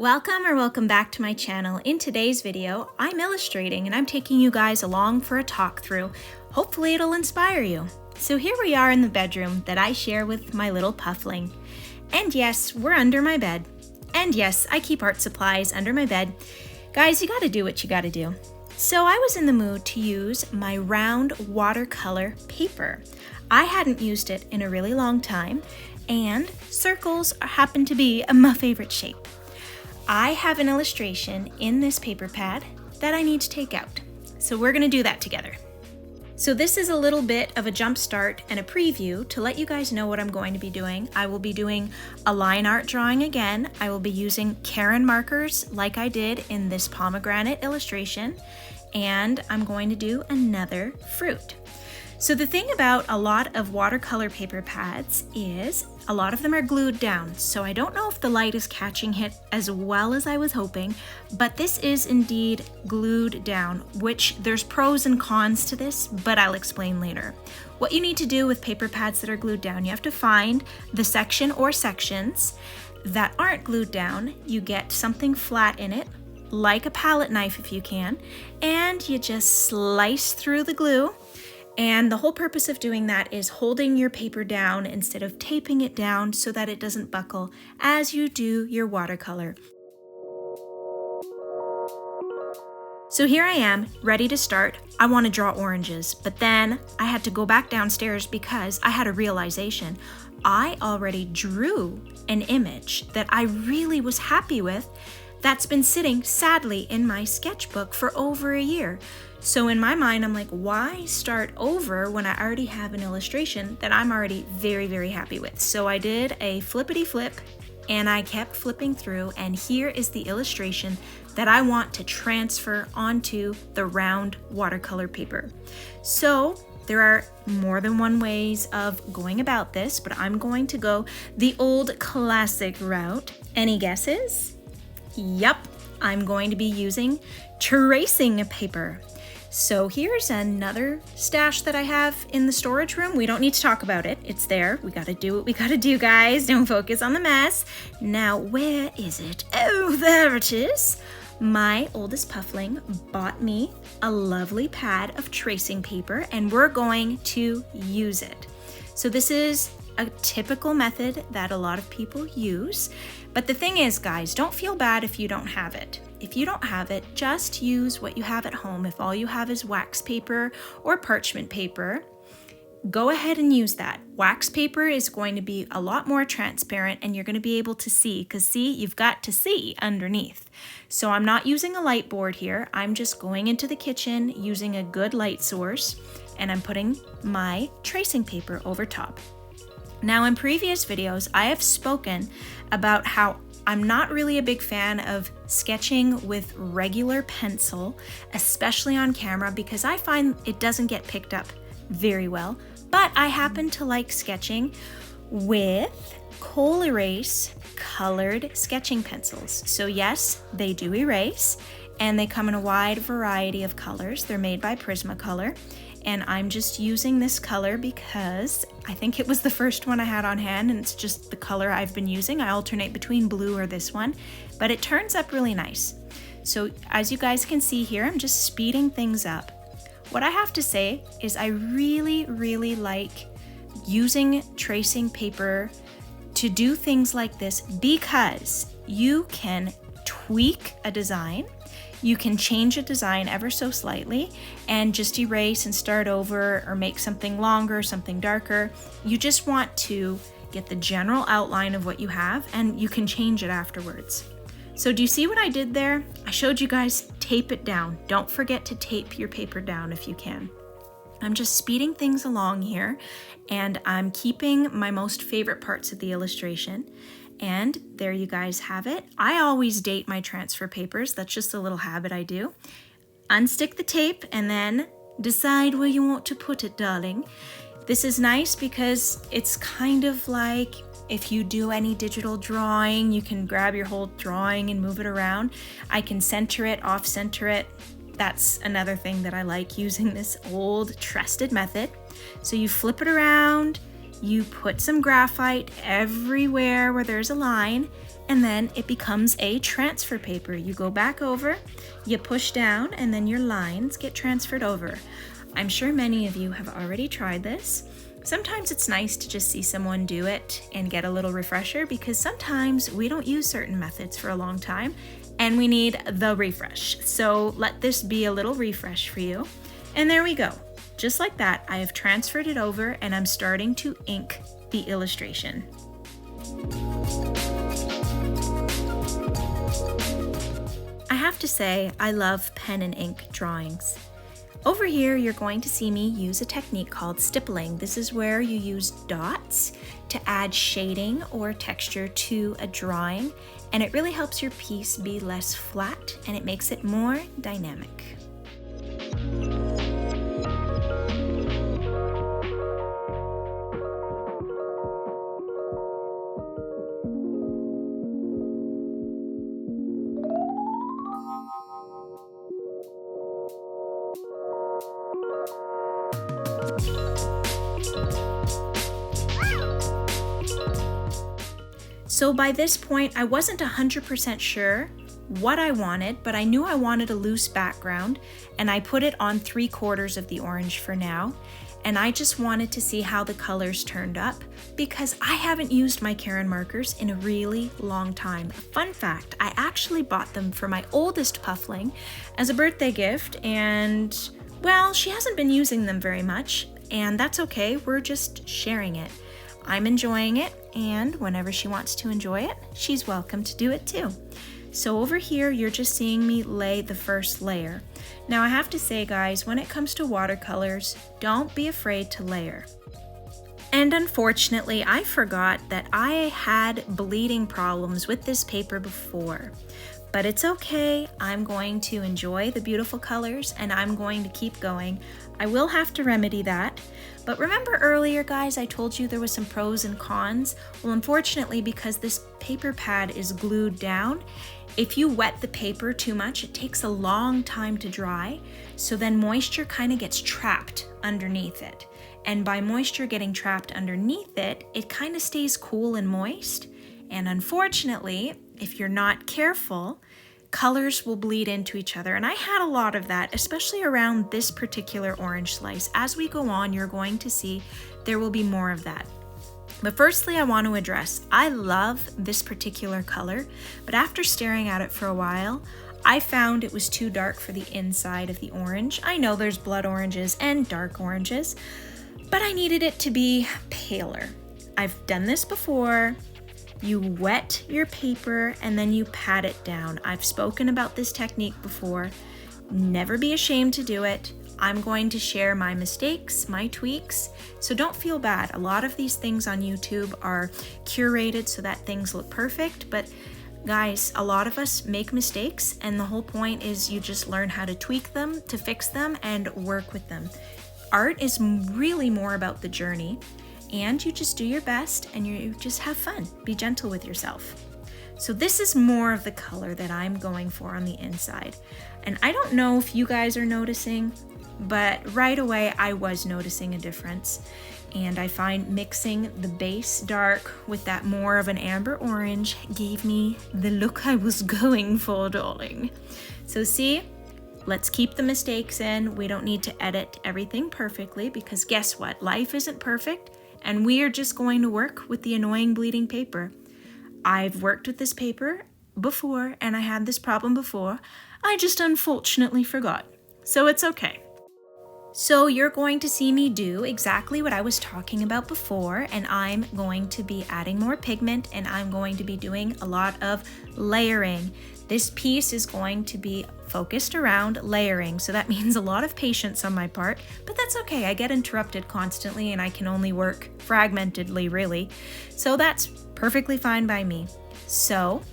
Welcome back to my channel. In today's video, I'm illustrating and I'm taking you guys along for a talk through. Hopefully it'll inspire you. So here we are in the bedroom that I share with my little puffling. And yes, we're under my bed. And yes, I keep art supplies under my bed. Guys, you gotta do what you gotta do. So I was in the mood to use my round watercolor paper. I hadn't used it in a really long time, and circles happen to be my favorite shape. I have an illustration in this paper pad that I need to take out. So we're gonna do that together. So this is a little bit of a jump start and a preview to let you guys know what I'm going to be doing. I will be doing a line art drawing again. I will be using Karin markers like I did in this pomegranate illustration, and I'm going to do another fruit. So the thing about a lot of watercolor paper pads is a lot of them are glued down. So I don't know if the light is catching it as well as I was hoping, but this is indeed glued down, which there's pros and cons to this, but I'll explain later. What you need to do with paper pads that are glued down, you have to find the section or sections that aren't glued down. You get something flat in it, like a palette knife if you can, and you just slice through the glue. And the whole purpose of doing that is holding your paper down instead of taping it down so that it doesn't buckle as you do your watercolor. So here I am, ready to start. I want to draw oranges, but then I had to go back downstairs because I had a realization. I already drew an image that I really was happy with that's been sitting sadly in my sketchbook for over a year. So in my mind, I'm like, why start over when I already have an illustration that I'm already very, very happy with? So I did a flippity flip and I kept flipping through, and here is the illustration that I want to transfer onto the round watercolor paper. So there are more than one ways of going about this, but I'm going to go the old classic route. Any guesses? Yup, I'm going to be using tracing paper. So here's another stash that I have in the storage room. We don't need to talk about it. It's there. We gotta do what we gotta do, guys. Don't focus on the mess. Now, where is it? Oh, there it is. My oldest puffling bought me a lovely pad of tracing paper, and we're going to use it. So this is a typical method that a lot of people use. But the thing is, guys, don't feel bad if you don't have it. If you don't have it, just use what you have at home. If all you have is wax paper or parchment paper, go ahead and use that. Wax paper is going to be a lot more transparent and you're going to be able to see, because see, you've got to see underneath. So I'm not using a light board here. I'm just going into the kitchen using a good light source, and I'm putting my tracing paper over top. Now, in previous videos, I have spoken about how I'm not really a big fan of sketching with regular pencil, especially on camera, because I find it doesn't get picked up very well. But I happen to like sketching with coal erase colored sketching pencils. So yes, they do erase, and they come in a wide variety of colors. They're made by Prismacolor. And I'm just using this color because I think it was the first one I had on hand, and it's just the color I've been using. I alternate between blue or this one, but it turns up really nice. So as you guys can see here, I'm just speeding things up. What I have to say is I really, really like using tracing paper to do things like this, because you can tweak a design. You can change a design ever so slightly and just erase and start over, or make something longer, something darker. You just want to get the general outline of what you have, and you can change it afterwards. So do you see what I did there? I showed you guys tape it down. Don't forget to tape your paper down if you can. I'm just speeding things along here, and I'm keeping my most favorite parts of the illustration. And there you guys have it. I always date my transfer papers. That's just a little habit I do. Unstick the tape and then decide where you want to put it, darling. This is nice because it's kind of like if you do any digital drawing, you can grab your whole drawing and move it around. I can center it, off center it. That's another thing that I like using this old trusted method. So you flip it around, you put some graphite everywhere where there's a line, and then it becomes a transfer paper. You go back over, you push down, and then your lines get transferred over. I'm sure many of you have already tried this. Sometimes it's nice to just see someone do it and get a little refresher, because sometimes we don't use certain methods for a long time and we need the refresh. So let this be a little refresh for you. And there we go. Just like that, I have transferred it over and I'm starting to ink the illustration. I have to say, I love pen and ink drawings. Over here, you're going to see me use a technique called stippling. This is where you use dots to add shading or texture to a drawing, and it really helps your piece be less flat and it makes it more dynamic. So by this point, I wasn't 100% sure what I wanted, but I knew I wanted a loose background, and I put it on 3/4 of the orange for now. And I just wanted to see how the colors turned up, because I haven't used my Karin markers in a really long time. Fun fact, I actually bought them for my oldest puffling as a birthday gift, and well, she hasn't been using them very much, and that's okay, we're just sharing it. I'm enjoying it, and whenever she wants to enjoy it, she's welcome to do it too. So over here, you're just seeing me lay the first layer. Now I have to say, guys, when it comes to watercolors, don't be afraid to layer. And unfortunately, I forgot that I had bleeding problems with this paper before. But it's okay, I'm going to enjoy the beautiful colors and I'm going to keep going. I will have to remedy that. But remember earlier, guys, I told you there was some pros and cons? Well, unfortunately, because this paper pad is glued down, if you wet the paper too much, it takes a long time to dry. So then moisture kind of gets trapped underneath it. And by moisture getting trapped underneath it, it kind of stays cool and moist. And unfortunately, if you're not careful, colors will bleed into each other. And I had a lot of that, especially around this particular orange slice. As we go on, you're going to see there will be more of that. But firstly, I want to address, I love this particular color, but after staring at it for a while, I found it was too dark for the inside of the orange. I know there's blood oranges and dark oranges, but I needed it to be paler. I've done this before. You wet your paper and then you pat it down. I've spoken about this technique before. Never be ashamed to do it. I'm going to share my mistakes, my tweaks, so don't feel bad. A lot of these things on YouTube are curated so that things look perfect, but guys, a lot of us make mistakes, and the whole point is you just learn how to tweak them, to fix them, and work with them. Art is really more about the journey, and you just do your best and you just have fun. Be gentle with yourself. So this is more of the color that I'm going for on the inside. And I don't know if you guys are noticing, but right away I was noticing a difference. And I find mixing the base dark with that more of an amber orange gave me the look I was going for, darling. So see, let's keep the mistakes in. We don't need to edit everything perfectly, because guess what? Life isn't perfect, and we are just going to work with the annoying bleeding paper. I've worked with this paper before, and I had this problem before. I just unfortunately forgot. So it's okay. So you're going to see me do exactly what I was talking about before, and I'm going to be adding more pigment, and I'm going to be doing a lot of layering. This piece is going to be focused around layering, so that means a lot of patience on my part, but that's okay. I get interrupted constantly and I can only work fragmentedly, really. So that's perfectly fine by me. So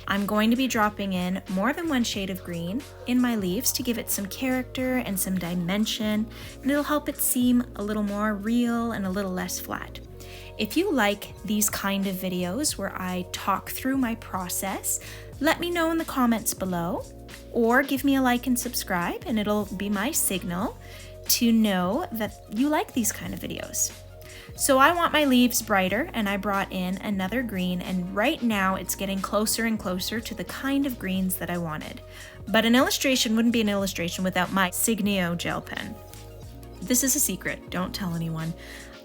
I'm going to be dropping in more than one shade of green in my leaves to give it some character and some dimension, and it'll help it seem a little more real and a little less flat. If you like these kind of videos where I talk through my process, let me know in the comments below, or give me a like and subscribe, and it'll be my signal to know that you like these kind of videos. So I want my leaves brighter, and I brought in another green, and right now it's getting closer and closer to the kind of greens that I wanted. But an illustration wouldn't be an illustration without my Signio gel pen. This is a secret, don't tell anyone.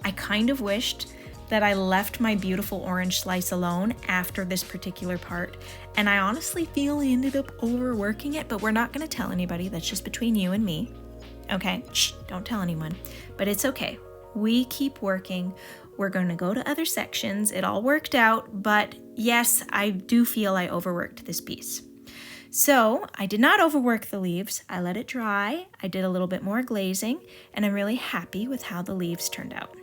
I kind of wished that I left my beautiful orange slice alone after this particular part, and I honestly feel I ended up overworking it, but we're not gonna tell anybody, that's just between you and me. Okay, shh, don't tell anyone, but it's okay. We keep working. We're going to go to other sections. It all worked out, but yes, I do feel I overworked this piece. So I did not overwork the leaves. I let it dry. I did a little bit more glazing, and I'm really happy with how the leaves turned out.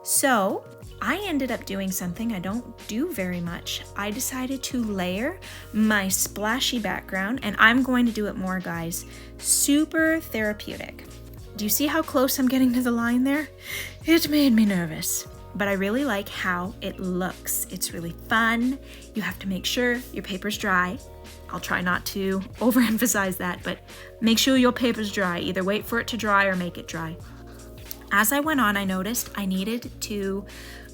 So I ended up doing something I don't do very much. I decided to layer my splashy background, and I'm going to do it more, guys. Super therapeutic. Do you see how close I'm getting to the line there? It made me nervous, but I really like how it looks. It's really fun. You have to make sure your paper's dry. I'll try not to overemphasize that, but make sure your paper's dry. Either wait for it to dry or make it dry. As I went on, I noticed I needed to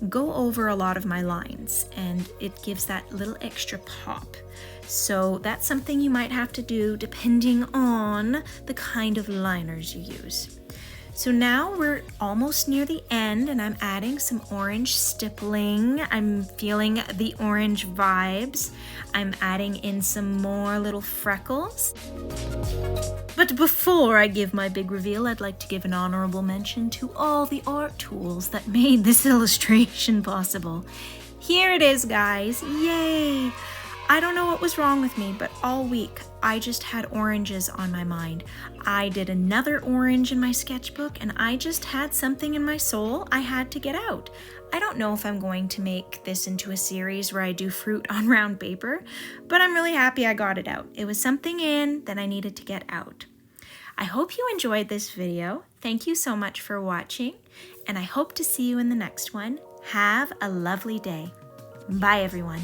go over a lot of my lines, and it gives that little extra pop. So that's something you might have to do depending on the kind of liners you use. So now we're almost near the end, and I'm adding some orange stippling. I'm feeling the orange vibes. I'm adding in some more little freckles. But before I give my big reveal, I'd like to give an honorable mention to all the art tools that made this illustration possible. Here it is, guys. Yay! I don't know what was wrong with me, but all week I just had oranges on my mind. I did another orange in my sketchbook, and I just had something in my soul I had to get out. I don't know if I'm going to make this into a series where I do fruit on round paper, but I'm really happy I got it out. It was something in that I needed to get out. I hope you enjoyed this video. Thank you so much for watching, and I hope to see you in the next one. Have a lovely day. Bye, everyone.